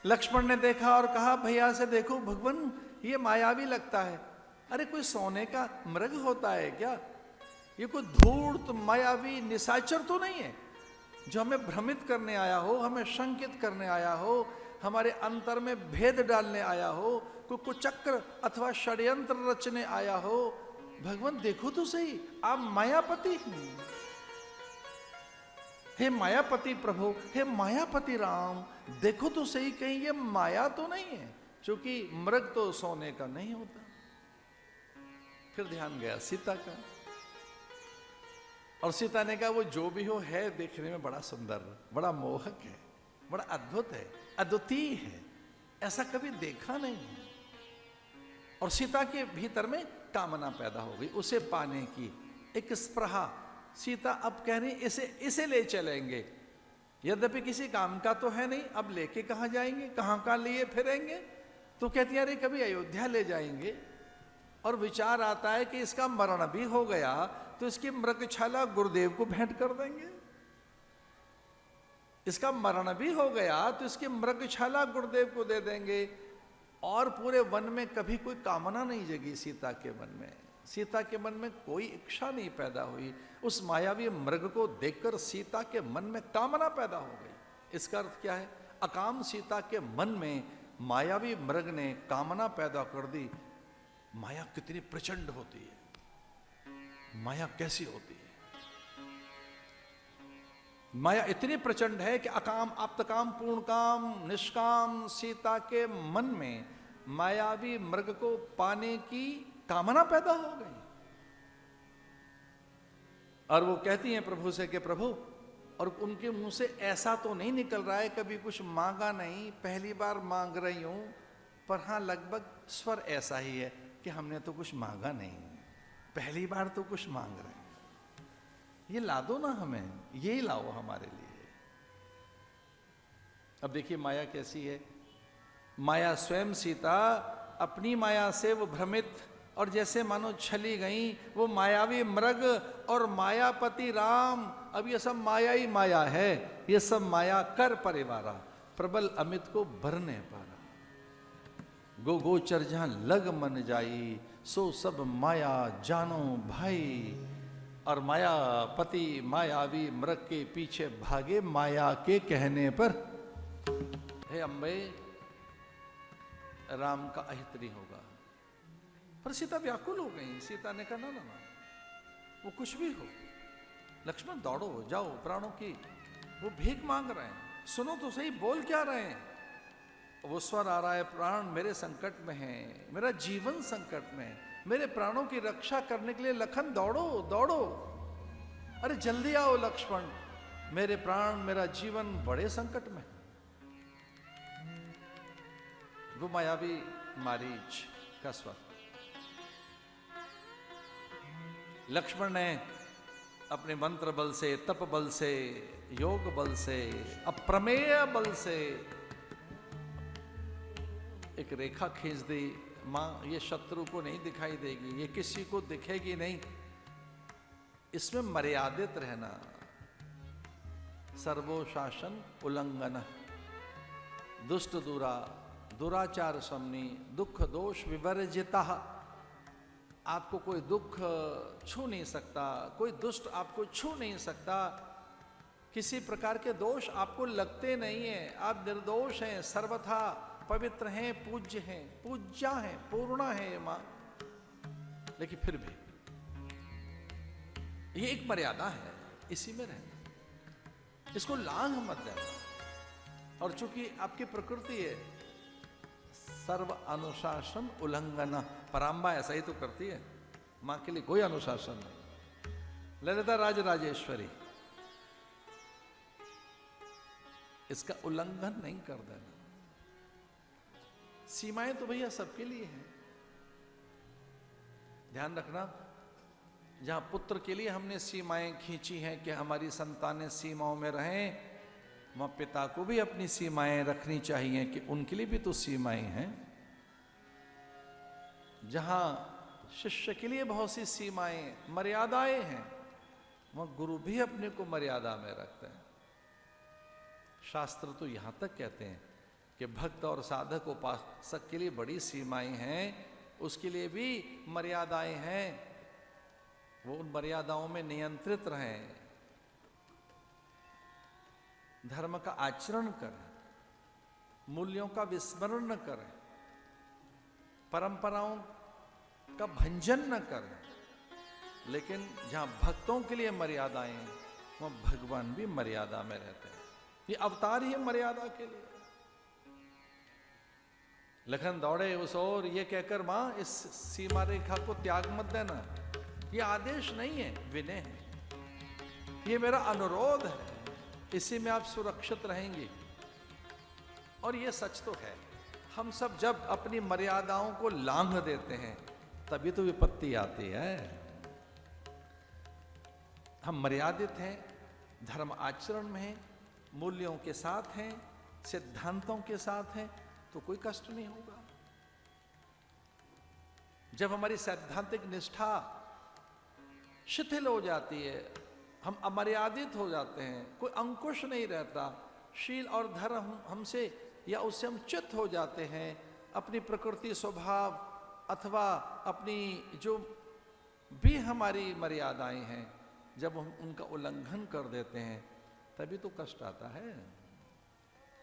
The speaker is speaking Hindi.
लक्ष्मण ने देखा और कहा भैया से देखो भगवान ये मायावी लगता है। अरे कोई सोने का मृग होता है क्या? ये कोई धूर्त मायावी निशाचर तो नहीं है जो हमें भ्रमित करने आया हो, हमें शंकित करने आया हो, हमारे अंतर में भेद डालने आया हो, कोई कुचक्र अथवा षड्यंत्र रचने आया हो। भगवान देखो तो सही, आप मायापति हैं। हे मायापति प्रभु, हे मायापति राम, देखो तो सही कहीं ये माया तो नहीं है, क्योंकि मृग तो सोने का नहीं होता। फिर ध्यान गया सीता का, और सीता ने कहा वो जो भी हो है देखने में बड़ा सुंदर, बड़ा मोहक है, बड़ा अद्भुत है, अद्वितीय है, ऐसा कभी देखा नहीं है। और सीता के भीतर में कामना पैदा हो गई उसे पाने की, एक स्पृहा। सीता अब कह रही इसे ले चलेंगे, यद्यपि किसी काम का तो है नहीं, अब लेके कहां जाएंगे, कहां का लिए फिरेंगे। तो कहती है अरे कभी अयोध्या ले जाएंगे। और विचार आता है कि इसका मरण भी हो गया तो इसकी मृगछाला गुरुदेव को भेंट कर देंगे। इसका मरण भी हो गया तो इसकी मृगछाला गुरुदेव को दे देंगे। और पूरे वन में कभी कोई कामना नहीं जगी सीता के मन में, सीता के मन में कोई इच्छा नहीं पैदा हुई। उस मायावी मृग को देखकर सीता के मन में कामना पैदा हो गई। इसका अर्थ क्या है? अकाम सीता के मन में मायावी मृग ने कामना पैदा कर दी। माया कितनी प्रचंड होती है, माया कैसी होती है? माया इतनी प्रचंड है कि अकाम आप्तकाम पूर्णकाम निष्काम सीता के मन में मायावी मृग को पाने की कामना पैदा हो गई। और वो कहती हैं प्रभु से कि प्रभु, और उनके मुंह से ऐसा तो नहीं निकल रहा है कभी कुछ मांगा नहीं, पहली बार मांग रही हूं, पर हां लगभग स्वर ऐसा ही है कि हमने तो कुछ मांगा नहीं, पहली बार तो कुछ मांग रहे हैं, ये ला दो ना हमें, यही लाओ हमारे लिए। अब देखिए माया कैसी है। माया स्वयं सीता अपनी माया से वो भ्रमित और जैसे मानो छली गई, वो मायावी मृग और मायापति राम, अब ये सब माया ही माया है, ये सब माया कर परिवारा, प्रबल अमित को भरने पारा। गो गोचर जहां लग मन जाई, सो सब माया जानो भाई। और मायापति मायावी मृग के पीछे भागे माया के कहने पर। हे अम्बे, राम का अहित नहीं होगा। पर सीता व्याकुल हो गई। सीता ने कहा ना ना ना, वो कुछ भी हो, लक्ष्मण दौड़ो जाओ, प्राणों की वो भीख मांग रहे हैं, सुनो तो सही बोल क्या रहे हैं। वो स्वर आ रहा है, प्राण मेरे संकट में है, मेरा जीवन संकट में है, मेरे प्राणों की रक्षा करने के लिए लखन दौड़ो दौड़ो, अरे जल्दी आओ लक्ष्मण, मेरे प्राण मेरा जीवन बड़े संकट में। वो मायावी मारीच का स्वर। लक्ष्मण ने अपने मंत्र बल से, तप बल से, योग बल से, अप्रमेय बल से एक रेखा खींच दी। मां, ये शत्रु को नहीं दिखाई देगी, ये किसी को दिखेगी नहीं, इसमें मर्यादित रहना। सर्वो शासन उल्लंघन, दुष्ट दूरा, दुराचार समनी, दुख दोष विवर्जिता। आपको कोई दुख छू नहीं सकता, कोई दुष्ट आपको छू नहीं सकता, किसी प्रकार के दोष आपको लगते नहीं है, आप निर्दोष हैं, सर्वथा पवित्र हैं, पूज्य हैं, पूज्या हैं, पूर्णा है मां। लेकिन फिर भी ये एक मर्यादा है, इसी में रहना, इसको लांघ मत देना। और चूंकि आपकी प्रकृति है सर्व अनुशासन उल्लंघन, पराम्बा ऐसा ही तो करती है, मां के लिए कोई अनुशासन नहीं। ललिता राज राजेश्वरी, इसका उल्लंघन नहीं कर देना। सीमाएं तो भैया सबके लिए हैं, ध्यान रखना। जहां पुत्र के लिए हमने सीमाएं खींची हैं कि हमारी संतानें सीमाओं में रहें, वहां पिता को भी अपनी सीमाएं रखनी चाहिए कि उनके लिए भी तो सीमाएं हैं। जहां शिष्य के लिए बहुत सी सीमाएं, मर्यादाएं हैं, वहां गुरु भी अपने को मर्यादा में रखते हैं। शास्त्र तो यहां तक कहते हैं कि भक्त और साधक उपासक के लिए बड़ी सीमाएं हैं, उसके लिए भी मर्यादाएं हैं, वो उन मर्यादाओं में नियंत्रित रहें, धर्म का आचरण करें, मूल्यों का विस्मरण न करें, परंपराओं का भंजन न करें। लेकिन जहां भक्तों के लिए मर्यादाएं हैं, वहां भगवान भी मर्यादा में रहते हैं। ये अवतार ही है मर्यादा के लिए। लखन दौड़े उस ओर ये कहकर मां इस सीमा रेखा को त्याग मत देना। ये आदेश नहीं है, विनय है। ये मेरा अनुरोध है, इसी में आप सुरक्षित रहेंगे। और ये सच तो है, हम सब जब अपनी मर्यादाओं को लांघ देते हैं तभी तो विपत्ति आती है। हम मर्यादित हैं, धर्म आचरण में हैं, मूल्यों के साथ हैं, सिद्धांतों के साथ हैं, तो कोई कष्ट नहीं होगा। जब हमारी सैद्धांतिक निष्ठा शिथिल हो जाती है, हम अमर्यादित हो जाते हैं, कोई अंकुश नहीं रहता, शील और धर्म हमसे या उससे हम च्युत हो जाते हैं, अपनी प्रकृति स्वभाव अथवा अपनी जो भी हमारी मर्यादाएं हैं, जब हम उनका उल्लंघन कर देते हैं तभी तो कष्ट आता है।